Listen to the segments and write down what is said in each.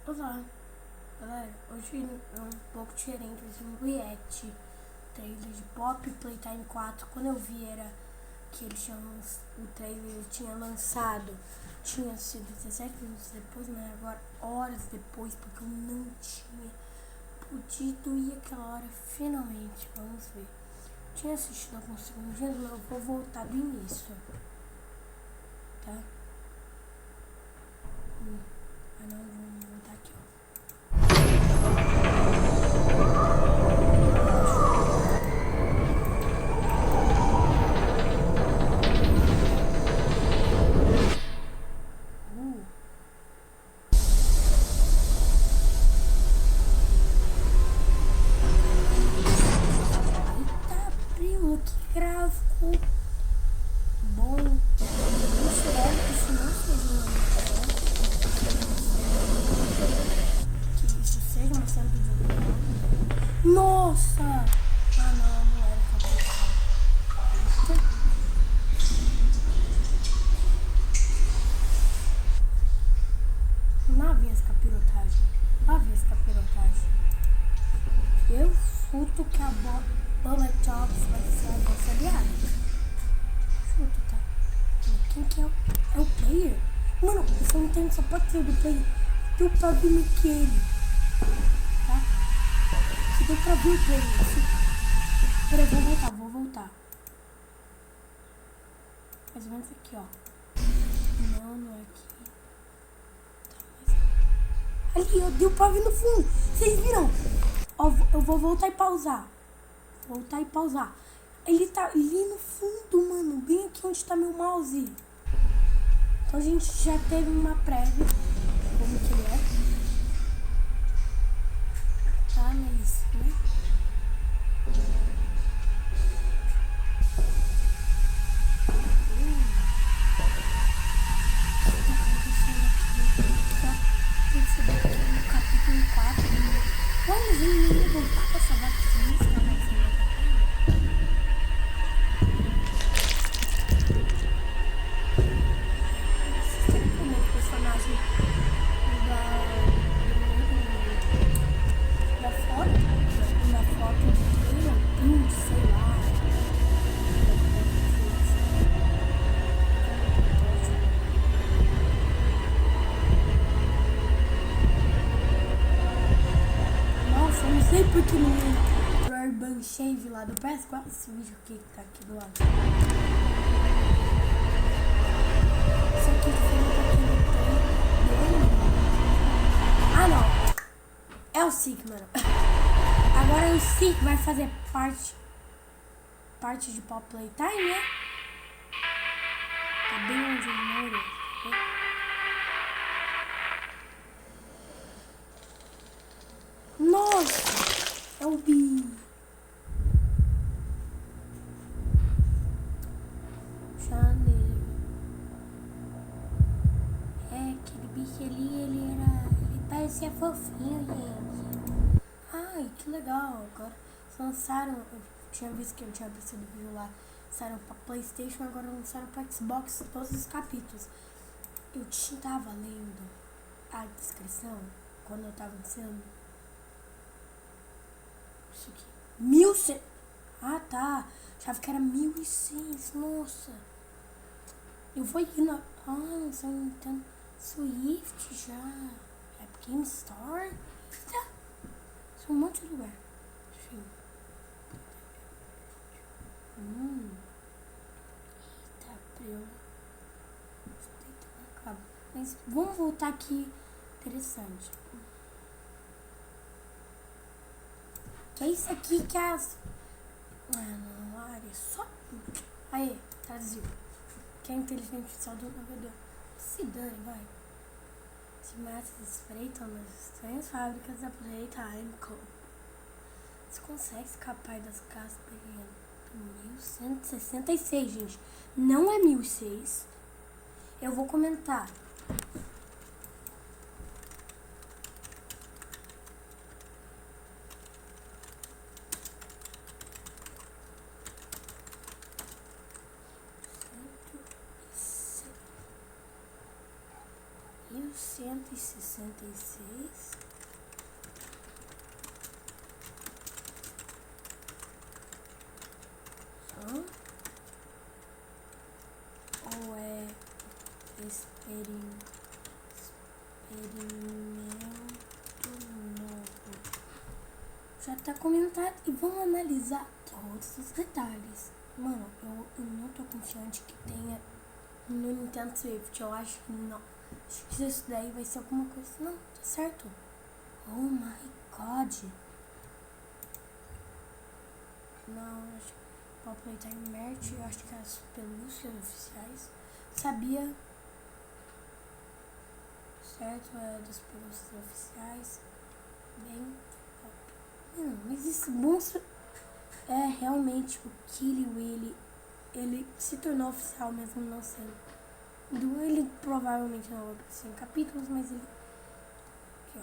Olá, galera, hoje é um pouco diferente, vai ser um react trailer de Pop Playtime 4. Quando eu vi era que eles tinham o trailer tinha lançado, tinha sido 17 minutos depois, mas agora horas depois, porque eu não tinha podido ir aquela hora finalmente. Vamos ver. Tinha assistido alguns segundinhos, mas eu vou voltar do início, tá? Não, vamos voltar aqui, ó. Eita, primo, que gráfico bom. Eu espero que isso não seja uma uma cena do jogo. Nossa! Ah, não era capaz. Lá vem essa capirotagem. Lá vem essa capirotagem. Eu chuto que a bola Tops vai ser a nossa aliada. Chuto, tá? Quem que é o player? Mano, eu não tenho só pode ser do player. Deu pra ver que ele. Tá? Se deu pra ver o player. Peraí, vou voltar. Mais ou menos aqui, ó. Não é aqui. Ali, ó, deu pra ver no fundo. Vocês viram? Ó, eu vou voltar e pausar. Ele tá ali no fundo, mano. Bem aqui onde tá meu mouse. Então a gente já teve uma prévia. Como que ele é. Tá, mas, né? Olha, vem voltar com essa vacina, como o personagem da foto dele, sei lá. Nossa, eu não sei porque no Urban Shave lá do PS4, esse vídeo aqui que tá aqui do lado. Isso aqui foi ah, não. É o Sick, mano. Agora o Sick vai fazer parte de Pop Playtime, né? Tá bem onde eu moro. Nossa! É o Bi. Janeiro. É, aquele bicho ali, ele parecia fofinho, gente. Ai, que legal. Agora lançaram, eu tinha visto que eu tinha visto o vídeo lá, lançaram pra PlayStation, agora lançaram pra Xbox todos os capítulos. Eu tava lendo a descrição quando eu tava iniciando. Isso aqui. 1.100. Ah, tá. Achava que era 1.100. Nossa. Eu vou ir na. Ah, se eu não entendo. Swift já. App Game Store. Tá. Isso é um monte de lugar. Enfim. Eita, preu. Mas vamos voltar aqui. Interessante. Que é isso aqui que as. Ah, não, área só. Aí, traduziu. Que é a inteligência artificial do navegador. Se dane, vai. Se matas espreitam nas estranhas fábricas da Playtime Co. Você consegue escapar das casas pegando 1166, gente. Não é 1006. Eu vou comentar. 166. Ou é experimento novo? Já tá comentado e vamos analisar todos os detalhes. Mano, eu não tô confiante que tenha no Nintendo Switch. Eu acho que não. Acho que isso daí vai ser alguma coisa. Não, tá certo. Oh my god. Não, acho que o Playtime Merch, eu acho que as pelúcias oficiais. Sabia? Certo, é das pelúcias oficiais. Bem top. Não, mas esse monstro é realmente o Killy Willy. Ele se tornou oficial mesmo não sendo. Ele provavelmente não vai aparecer em capítulos, mas ele... Aqui, ó.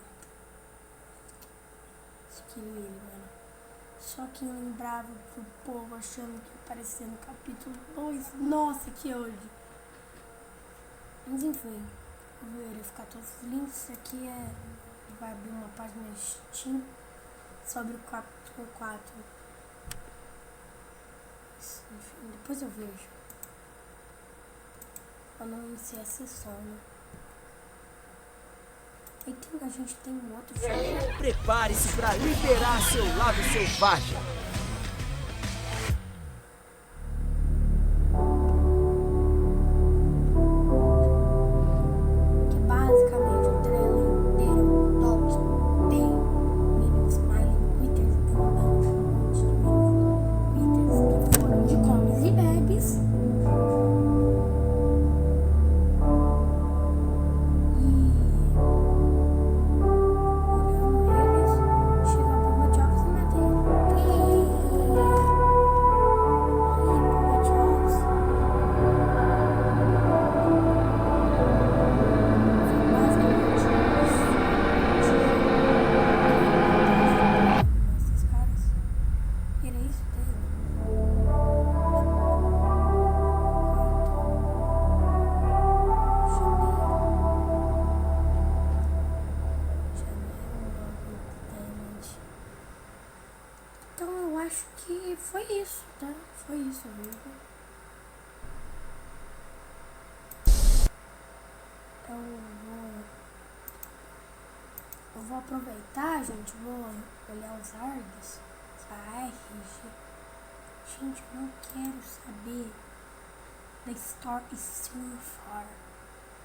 Esse Killy Willy, mano. Só quem lembrava pro povo achando que ia aparecer no capítulo 2. Nossa, que ódio. Mas enfim, vou verificar todos os links. Isso aqui vai abrir uma página Steam sobre o capítulo 4. Enfim, depois eu vejo. Pra não iniciar a sessão, né? Aí a gente tem um outro filme. Prepare-se para liberar seu lado selvagem. Que basicamente o trailer inteiro, todos tem mini smiling quitters andando com um monte de mini quitters que foram de comes e bebes. Acho que foi isso, tá? Foi isso mesmo. Eu vou aproveitar, gente, vou olhar os args, essa RG. Gente, eu não quero saber da Store is too far.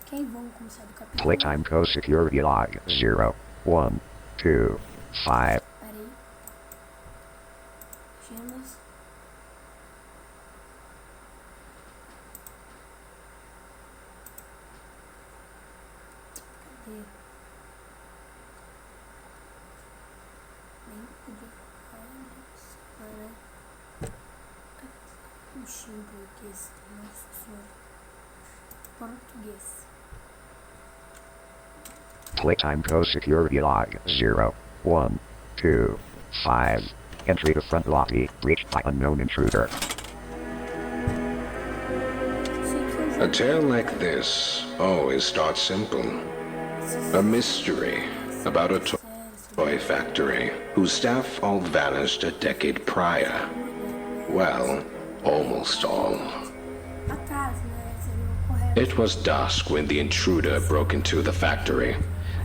Ok, vamos começar do capítulo. Playtime Co-Security Log 0, 1, 2, 5. Peraí. Gemas. Cadê? Nem podia falar, né? Puxa em português, nossa senhora. Português. Playtime Co-Security Log 0, 1, 2, 5. Entry to front lobby, breached by unknown intruder. A tale like this always starts simple. A mystery about a toy factory whose staff all vanished a decade prior. Well, almost all. It was dusk when the intruder broke into the factory.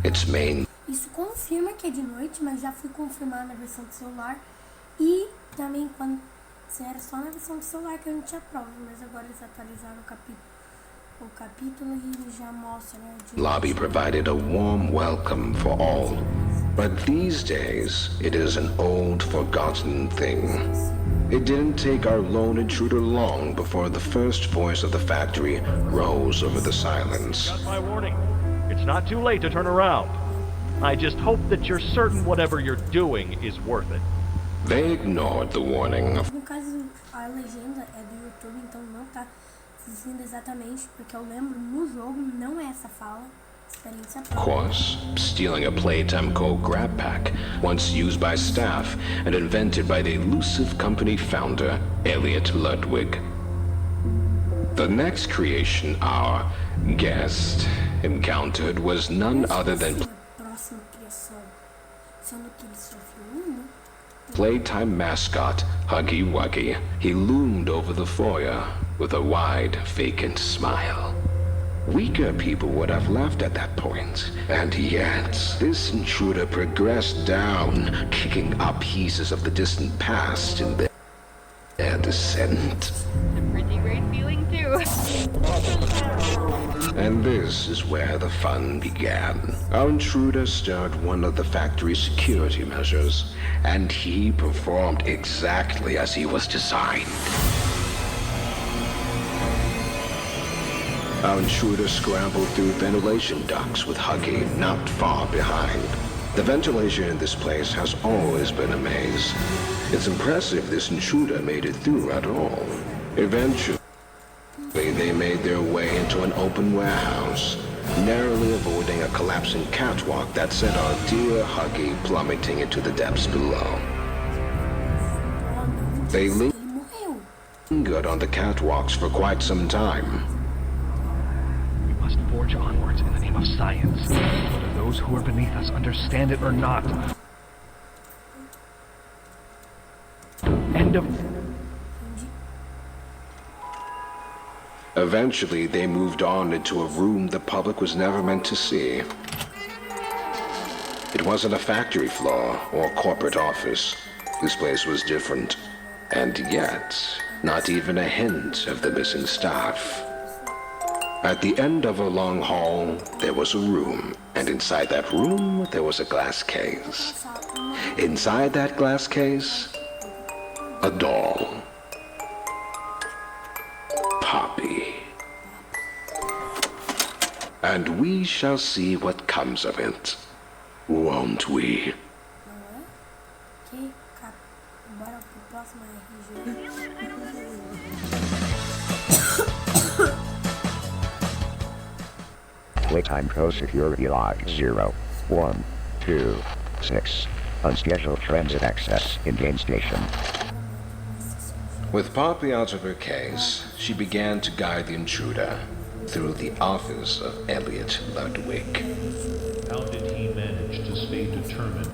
Its main... Isso confirma que é de noite, mas já fui confirmar na versão do celular. E também quando era só na versão do celular que eu não tinha prova, mas agora eles atualizaram o capítulo e ele já mostra, né? Lobby provided a warm welcome for all. But these days, it is an old, forgotten thing. It didn't take our lone intruder long before the first voice of the factory rose over the silence. Got my warning. It's not too late to turn around. I just hope that you're certain whatever you're doing is worth it. They ignored the warning. No caso, a legenda é do YouTube, então não tá dizendo exatamente, porque eu lembro no jogo não é essa fala. Experiência Of course, stealing a Playtime Co. grab pack, once used by staff and invented by the elusive company founder, Elliot Ludwig. The next creation, our guest, encountered was none other than Próxima criação. Sendo que ele sofreu uma. playtime mascot Huggy Wuggy. He loomed over the foyer with a wide, vacant smile. Weaker people would have left at that point, and yet this intruder progressed down, kicking up pieces of the distant past in their descent. A pretty great feeling too. And this is where the fun began. Our intruder stirred one of the factory's security measures, and he performed exactly as he was designed. Our intruder scrambled through ventilation ducts with Huggy not far behind. The ventilation in this place has always been a maze. It's impressive this intruder made it through at all. Eventually, they made their way into an open warehouse, narrowly avoiding a collapsing catwalk that sent our dear Huggy plummeting into the depths below. They lingered on the catwalks for quite some time. We must forge onwards in the name of science, whether those who are beneath us understand it or not. End of... Eventually, they moved on into a room the public was never meant to see. It wasn't a factory floor or corporate office. This place was different. And yet, not even a hint of the missing staff. At the end of a long hall, there was a room, and inside that room, there was a glass case. Inside that glass case, a doll. Poppy. And we shall see what comes of it, won't we? Bora pro próximo RG. Playtime Pro Security Log 0, 1, 2, 6. Unscheduled transit access in game station. With Poppy out of her case, she began to guide the intruder through the office of Elliot Ludwig. How did he manage to stay determined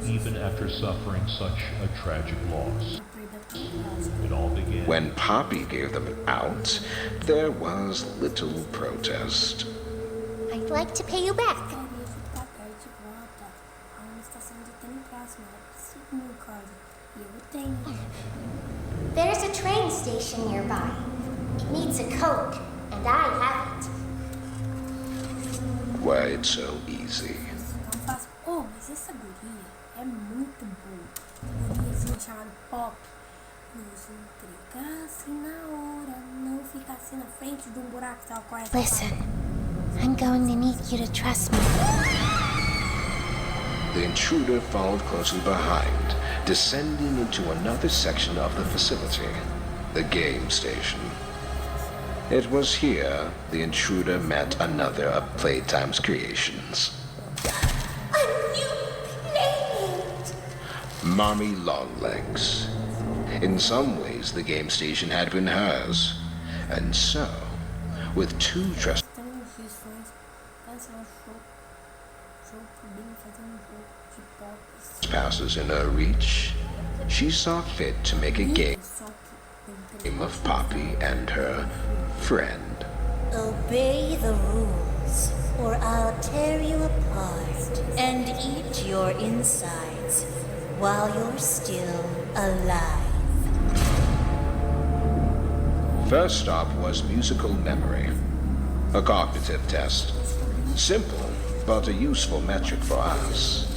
even after suffering such a tragic loss? It all began When Poppy gave them out, there was little protest. I'd like to pay you back. There's a train station nearby. It needs a code, and I have it. Why, it's so easy. Oh, mas essa guria é muito boa. Guriazinha chamada Pop. Nos entregar assim na hora. Não ficar assim na frente de buraco, tal qual essa. Listen, I'm going to need you to trust me. The intruder followed closely behind, descending into another section of the facility, the game station. It was here the intruder met another of Playtime's creations. A new playmate! Mommy Longlegs. In some ways, the game station had been hers. And so, with two trespassers in her reach, she saw fit to make a game of Poppy and her friend. Obey the rules, or I'll tear you apart and eat your insides while you're still alive. First stop was musical memory, a cognitive test. Simple, but a useful metric for us.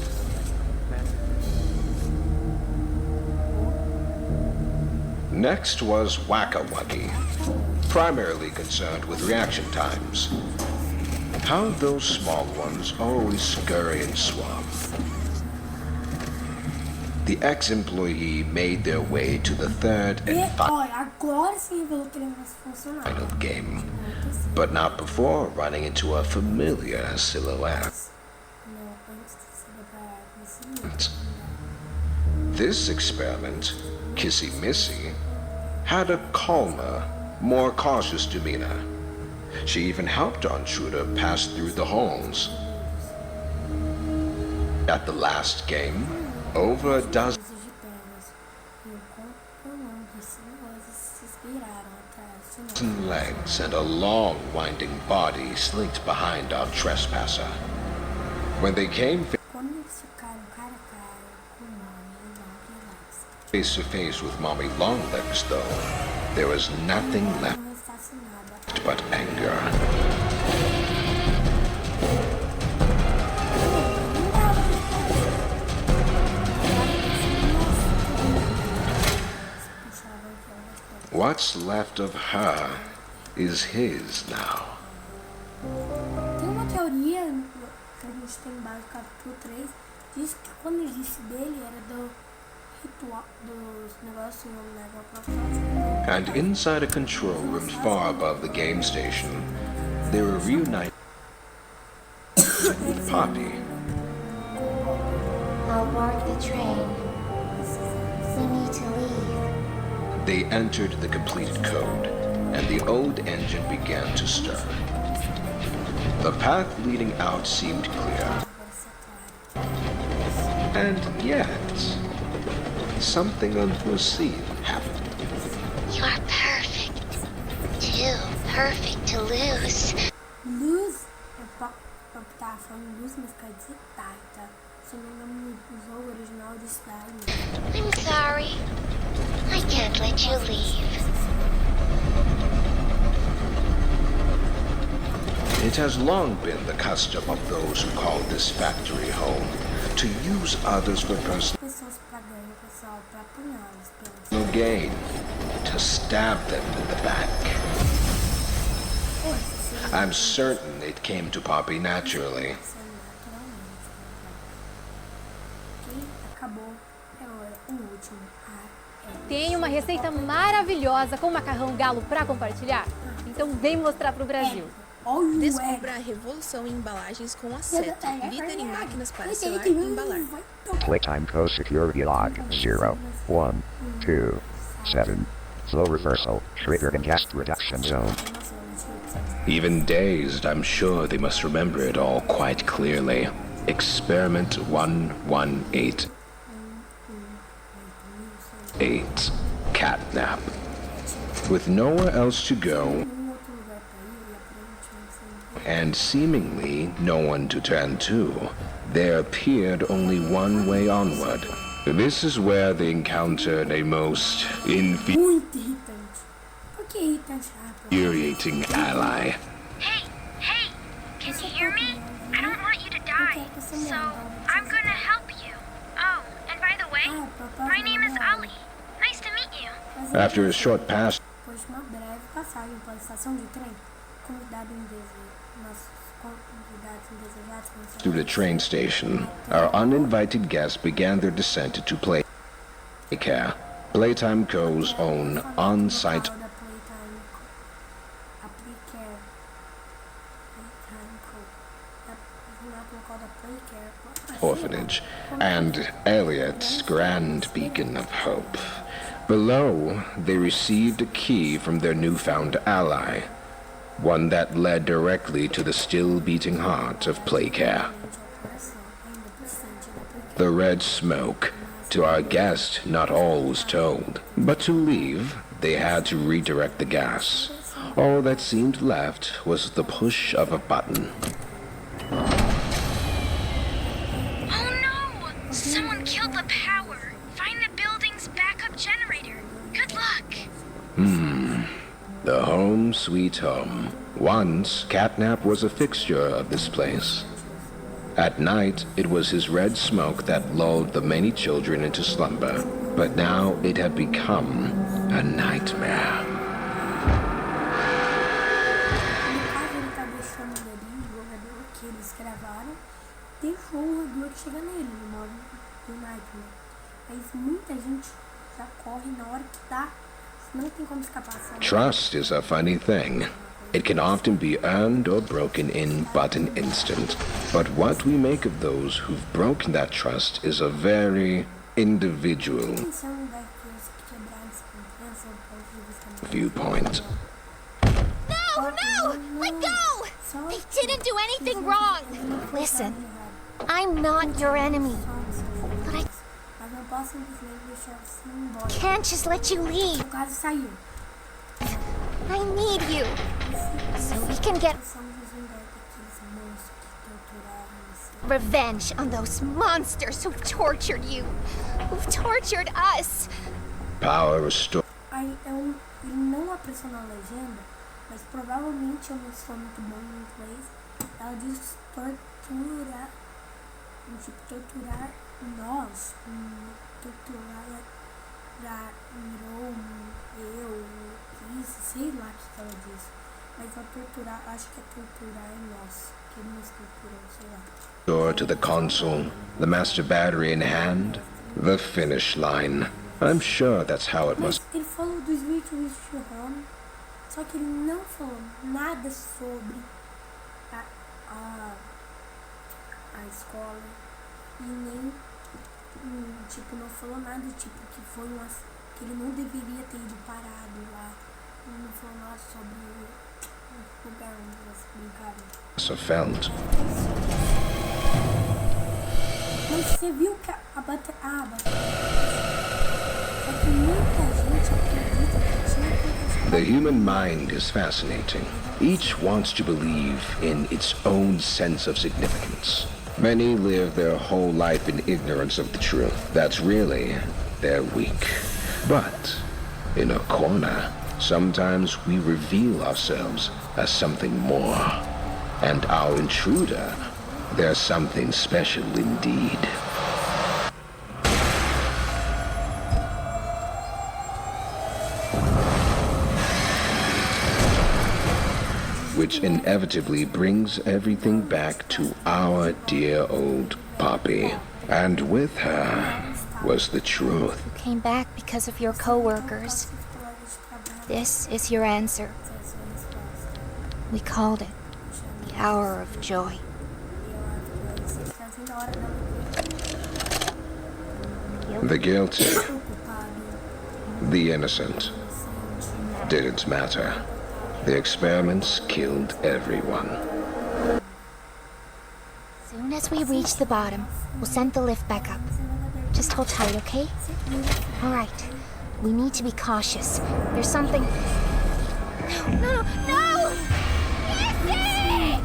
Next was Whack-a-Wuggy, primarily concerned with reaction times. How those small ones always scurry and swap. The ex-employee made their way to the third and Agora sim revelou que ele não vai funcionar. final game, but not before running into a familiar silhouette. This experiment, Kissy Missy, had a calmer, more cautious demeanor. She even helped Aunt Truda pass through the halls. At the last game, over a dozen legs and a long winding body slinked behind our trespasser. When they came face to face with Mommy Longlegs, though, there was nothing left but anger. What's left of her is his now. Tem uma teoria que a gente tem base no capítulo 3, diz que quando existe dele era do ritual, dos negócios no And inside a control room far above the game station, they were reunited with Poppy. I'll board the train. We need to leave. They entered the completed code, and the old engine began to stir. The path leading out seemed clear. And yet, something unforeseen happened. You're perfect. Too perfect to lose. Luz, eu tava falando luz, mas quer dizer Taita. Se não me usou o original de Slime. I'm sorry. I can't let you leave. It has long been the custom of those who call this factory home to use others for personal gain, to stab them in the back. I'm certain it came to Poppy naturally. Tem uma receita maravilhosa com macarrão galo para compartilhar? Então vem mostrar pro Brasil. Descubra a revolução em embalagens com acerto, líder em máquinas para selar e embalar. Playtime Co Security Log 0, 1, 2, 7. Flow reversal, triggered in gas reduction zone. Even dazed, I'm sure they must remember it all quite clearly. Experiment 118. 8. Catnap. With nowhere else to go, and seemingly no one to turn to, there appeared only one way onward. This is where they encountered a most infuriating ally. Hey, can you hear me? I don't want you to die, so I'm gonna help you. Oh, and by the way, my name is Ali. Nice to meet you. After a short pass through the train station, our uninvited guests began their descent to Playcare, Playtime Co.'s own on-site orphanage, and Elliot's grand beacon of hope. Below, they received a key from their newfound ally, one that led directly to the still-beating heart of Playcare. The red smoke. To our guest, not all was told. But to leave, they had to redirect the gas. All that seemed left was the push of a button. Oh no! Someone killed the power. Find the building's backup generator. Good luck. The home sweet home. Once, Catnap was a fixture of this place. At night, it was his red smoke that lulled the many children into slumber. But now it had become a nightmare. Trust is a funny thing. It can often be earned or broken in but an instant. But what we make of those who've broken that trust is a very individual viewpoint. No! Let didn't do anything wrong. Listen, I'm not your enemy. But I can't just let you leave. I need you. So we can get revenge on those monsters who've tortured you. Who've tortured us. Power restored. Aí ele não apareceu na legenda, mas provavelmente eu não sou muito bom em inglês. Ela diz torturar, tipo, torturar nós, torturar eu, isso, sei lá o que ela diz. Mas ela torturar, acho que é torturar nós, que ele nos torturou, sei lá. Door to the console, the master battery in hand, the finish line. I'm sure that's how it must. Ele falou do Switch Home, só que ele não falou nada sobre a escola e nem, tipo, não falou nada, tipo, que foi que ele não deveria ter ido parado lá. Não falou nada sobre o lugar onde elas brincavam. So felt. Mas você viu que a bateria. Só que muita gente acredita que tinha que... The human mind is fascinating. Each wants to believe in its own sense of significance. Many live their whole life in ignorance of the truth. That's really their weak. But in a corner, sometimes we reveal ourselves as something more. And our intruder, they're something special indeed. Which inevitably brings everything back to our dear old Poppy. And with her was the truth. You came back because of your co-workers. This is your answer. We called it the hour of joy. The guilty, the innocent, didn't matter. The experiments killed everyone. Soon as we reach the bottom, we'll send the lift back up. Just hold tight, okay? All right. We need to be cautious. There's something... No! Easy!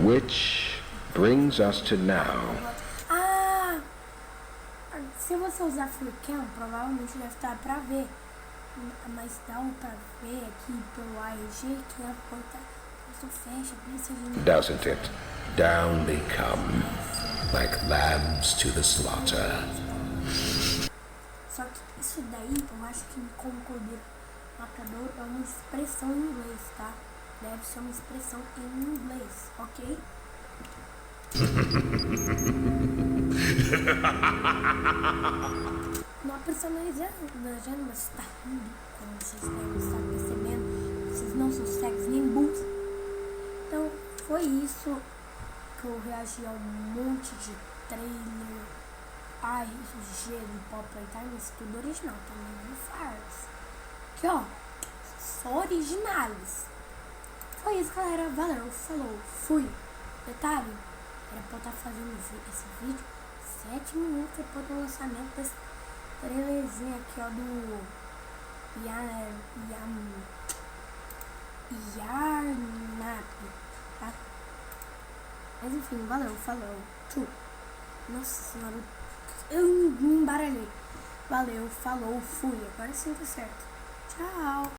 Which brings us to now. Se você usar Furcam, provavelmente deve estar pra ver. Mas dá pra ver aqui pelo AEG que a porta fecha, Doesn't it? Down they come, like lambs to the slaughter. Só que isso daí, eu acho que como cordeiro matador é uma expressão em inglês, tá? Deve ser uma expressão em inglês, ok? Não personalizando, mas tá rindo, como vocês devem estar percebendo. Vocês não são cegos nem burros. Então, foi isso que eu reagi a um monte de trailer, RG do Pop Playtime, isso tudo original, também não faz. Aqui, ó, só originais. Foi isso, galera. Valeu, falou, fui. Detalhe, era pra eu estar fazendo esse vídeo 7 minutos depois do lançamento desse trailerzinho aqui, ó, do Yarnap, tá? Mas enfim, valeu, falou, tchau. Nossa senhora, eu me embaralhei. Valeu, falou, fui. Agora sim tá certo. Tchau.